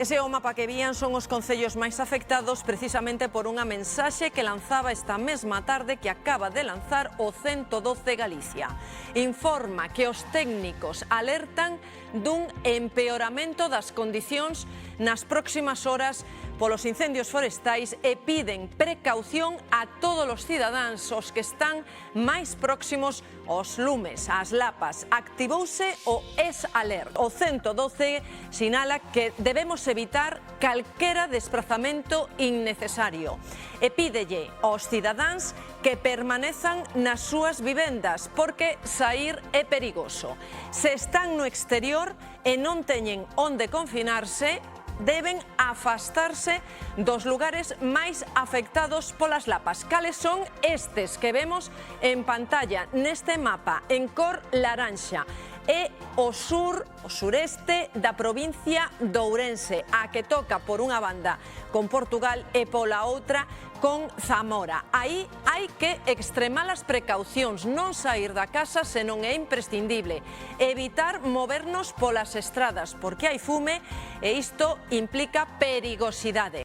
Ese o mapa que vían son os concellos máis afectados precisamente por unha mensaxe que lanzaba esta mesma tarde que acaba de lanzar o 112 Galicia. Informa que os técnicos alertan dun empeoramento das condicións nas próximas horas polos incendios forestais e piden precaución a todos os cidadáns os que están máis próximos aos lumes, ás lapas. Activouse o S-Alert. O 112 sinala que debemos evitar calquera desprazamento innecesario e pídelle aos cidadáns que permanezan nas súas vivendas porque saír é perigoso. Se están no exterior e non teñen onde confinarse, deben afastarse dos lugares máis afectados polas lapas. Cales son estes que vemos en pantalla neste mapa en cor laranxa? É o sur, o sureste da provincia de Ourense, a que toca por unha banda con Portugal e pola outra con Zamora. Aí hai que extremar as precaucións, non sair da casa se non é imprescindible, evitar movernos polas estradas porque hai fume e isto implica perigosidade.